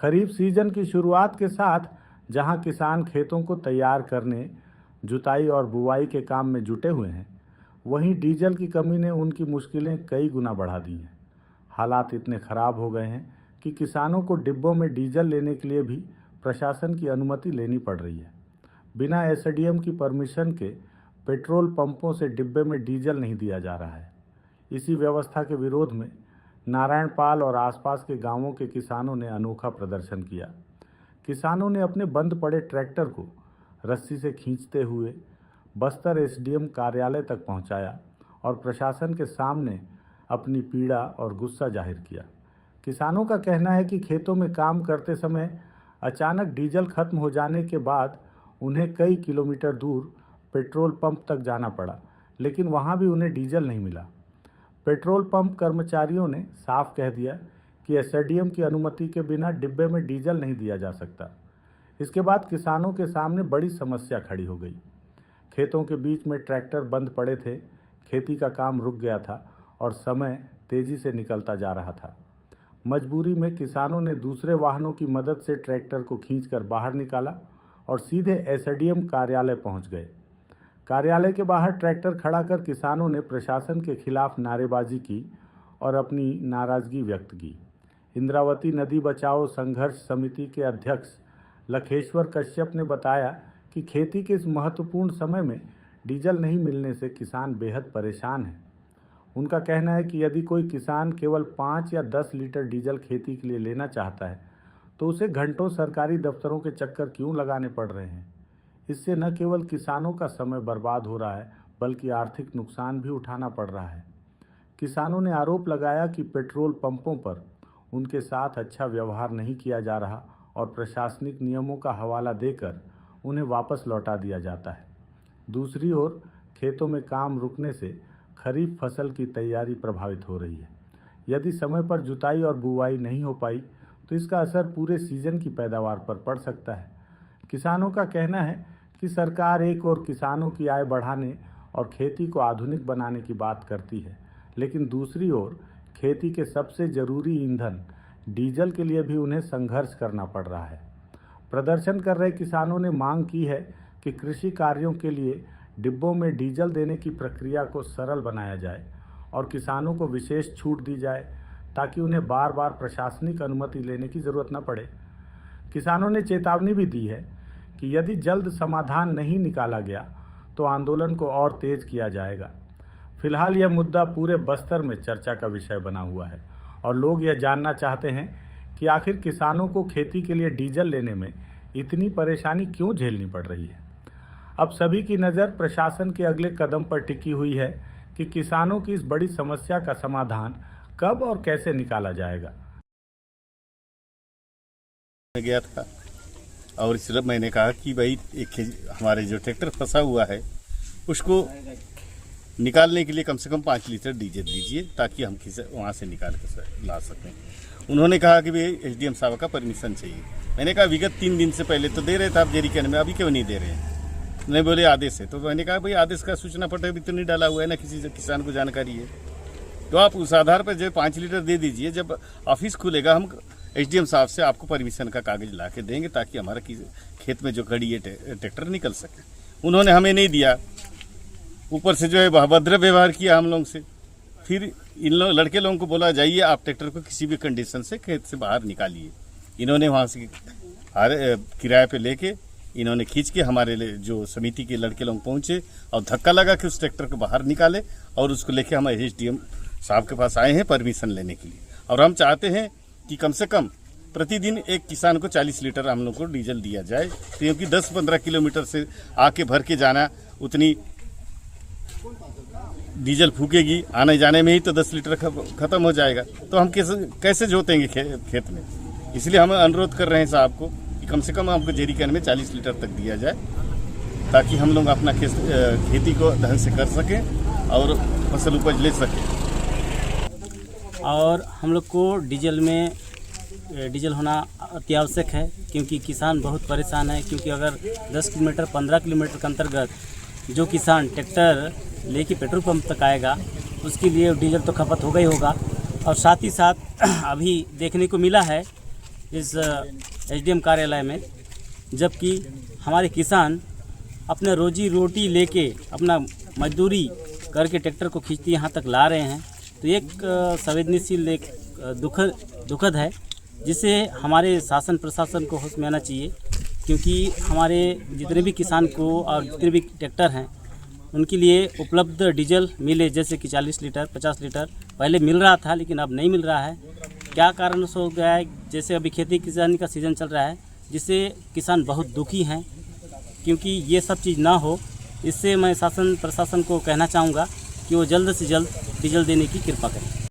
खरीफ season की शुरुआत के साथ जहां किसान खेतों को तैयार करने, जुताई और बुवाई के काम में जुटे हुए हैं, वहीं डीजल की कमी ने उनकी मुश्किलें कई गुना बढ़ा दी हैं। हालात इतने ख़राब हो गए हैं कि किसानों को डिब्बों में डीजल लेने के लिए भी प्रशासन की अनुमति लेनी पड़ रही है। बिना एसडीएम की परमिशन के पेट्रोल पंपों से डिब्बे में डीजल नहीं दिया जा रहा है। इसी व्यवस्था के विरोध में नारायणपाल और आसपास के गांवों के किसानों ने अनोखा प्रदर्शन किया। किसानों ने अपने बंद पड़े ट्रैक्टर को रस्सी से खींचते हुए बस्तर एसडीएम कार्यालय तक पहुंचाया और प्रशासन के सामने अपनी पीड़ा और गुस्सा जाहिर किया। किसानों का कहना है कि खेतों में काम करते समय अचानक डीजल खत्म हो जाने के बाद उन्हें कई किलोमीटर दूर पेट्रोल पंप तक जाना पड़ा, लेकिन वहां भी उन्हें डीजल नहीं मिला। पेट्रोल पंप कर्मचारियों ने साफ कह दिया कि एसडीएम की अनुमति के बिना डिब्बे में डीजल नहीं दिया जा सकता। इसके बाद किसानों के सामने बड़ी समस्या खड़ी हो गई। खेतों के बीच में ट्रैक्टर बंद पड़े थे, खेती का काम रुक गया था और समय तेजी से निकलता जा रहा था। मजबूरी में किसानों ने दूसरे वाहनों की मदद से ट्रैक्टर को खींचकर बाहर निकाला और सीधे एसडीएम कार्यालय पहुंच गए। कार्यालय के बाहर ट्रैक्टर खड़ा कर किसानों ने प्रशासन के खिलाफ नारेबाजी की और अपनी नाराजगी व्यक्त की। इंद्रावती नदी बचाओ संघर्ष समिति के अध्यक्ष लखेश्वर कश्यप ने बताया कि खेती के इस महत्वपूर्ण समय में डीजल नहीं मिलने से किसान बेहद परेशान हैं। उनका कहना है कि यदि कोई किसान केवल 5 या 10 लीटर डीजल खेती के लिए लेना चाहता है तो उसे घंटों सरकारी दफ्तरों के चक्कर क्यों लगाने पड़ रहे हैं। इससे न केवल किसानों का समय बर्बाद हो रहा है बल्कि आर्थिक नुकसान भी उठाना पड़ रहा है। किसानों ने आरोप लगाया कि पेट्रोल पंपों पर उनके साथ अच्छा व्यवहार नहीं किया जा रहा और प्रशासनिक नियमों का हवाला देकर उन्हें वापस लौटा दिया जाता है। दूसरी ओर खेतों में काम रुकने से खरीफ फसल की तैयारी प्रभावित हो रही है। यदि समय पर जुताई और बुवाई नहीं हो पाई तो इसका असर पूरे सीजन की पैदावार पर पड़ सकता है। किसानों का कहना है कि सरकार एक ओर किसानों की आय बढ़ाने और खेती को आधुनिक बनाने की बात करती है, लेकिन दूसरी ओर खेती के सबसे ज़रूरी ईंधन डीजल के लिए भी उन्हें संघर्ष करना पड़ रहा है। प्रदर्शन कर रहे किसानों ने मांग की है कि कृषि कार्यों के लिए डिब्बों में डीजल देने की प्रक्रिया को सरल बनाया जाए और किसानों को विशेष छूट दी जाए ताकि उन्हें बार बार प्रशासनिक अनुमति लेने की ज़रूरत न पड़े। किसानों ने चेतावनी भी दी है कि यदि जल्द समाधान नहीं निकाला गया तो आंदोलन को और तेज किया जाएगा। फिलहाल यह मुद्दा पूरे बस्तर में चर्चा का विषय बना हुआ है और लोग यह जानना चाहते हैं कि आखिर किसानों को खेती के लिए डीजल लेने में इतनी परेशानी क्यों झेलनी पड़ रही है। अब सभी की नज़र प्रशासन के अगले कदम पर टिकी हुई है कि किसानों की इस बड़ी समस्या का समाधान कब और कैसे निकाला जाएगा। गया था और सिर्फ मैंने कहा कि भाई हमारे जो ट्रैक्टर फंसा हुआ है उसको निकालने के लिए कम से कम 5 लीटर डीजल दीजिए ताकि हम वहाँ से निकाल कर ला सकें। उन्होंने कहा कि भाई एसडीएम साहब का परमिशन चाहिए। मैंने कहा विगत 3 दिन से पहले तो दे रहे थे आप जेरीकैन में, अभी क्यों नहीं दे रहे हैं। नहीं बोले आदेश है, तो मैंने कहा भाई आदेश का सूचना पत्र भी तो नहीं डाला हुआ है ना, किसी किसान को जानकारी है, तो आप उस आधार पर जो 5 लीटर दे दीजिए। जब ऑफिस खुलेगा हम एसडीएम साहब से आपको परमिशन का कागज ला के देंगे ताकि हमारा खेत में जो खड़ी है ट्रैक्टर निकल सके। उन्होंने हमें नहीं दिया, ऊपर से जो है अभद्र व्यवहार किया हम लोग से। फिर इन लड़के लोगों को बोला जाइए आप ट्रैक्टर को किसी भी कंडीशन से खेत से बाहर निकालिए। इन्होंने वहाँ से किराए पे लेके इन्होंने खींच के हमारे जो समिति के लड़के लोग पहुँचे और धक्का लगा कि उस ट्रैक्टर को बाहर निकाले और उसको लेके हम एसडीएम साहब के पास आए हैं परमिशन लेने के लिए। और हम चाहते हैं कि कम से कम प्रतिदिन एक किसान को 40 लीटर हम लोग को डीजल दिया जाए, क्योंकि 10-15 किलोमीटर से आके भर के जाना, उतनी डीजल फूकेगी, आने जाने में ही तो 10 लीटर खत्म हो जाएगा, तो हम कैसे जोतेंगे खेत में। इसलिए हम अनुरोध कर रहे हैं साहब को कि कम से कम हमको जेरीकैन में 40 लीटर तक दिया जाए ताकि हम लोग अपना खेती को ढंग से कर सकें और फसल उपज ले सकें। और हम लोग को डीजल होना अत्यावश्यक है, क्योंकि किसान बहुत परेशान है। क्योंकि अगर 10 किलोमीटर 15 किलोमीटर के अंतर्गत जो किसान ट्रैक्टर लेके पेट्रोल पंप तक आएगा उसके लिए डीजल तो खपत होगा ही होगा। और साथ ही साथ अभी देखने को मिला है इस एसडीएम कार्यालय में, जबकि हमारे किसान अपने रोजी रोटी लेके अपना मजदूरी करके ट्रैक्टर को खींचते यहाँ तक ला रहे हैं। तो एक संवेदनशील, एक दुखद है, जिसे हमारे शासन प्रशासन को होश में आना चाहिए, क्योंकि हमारे जितने भी किसान को और जितने भी ट्रैक्टर हैं उनके लिए उपलब्ध डीजल मिले, जैसे कि 40 लीटर 50 लीटर पहले मिल रहा था, लेकिन अब नहीं मिल रहा है। क्या कारण से हो गया है? जैसे अभी खेती किसानी का सीज़न चल रहा है, जिससे किसान बहुत दुखी हैं, क्योंकि ये सब चीज़ ना हो। इससे मैं शासन प्रशासन को कहना चाहूँगा कि वो जल्द से जल्द डीजल देने की कृपा करें।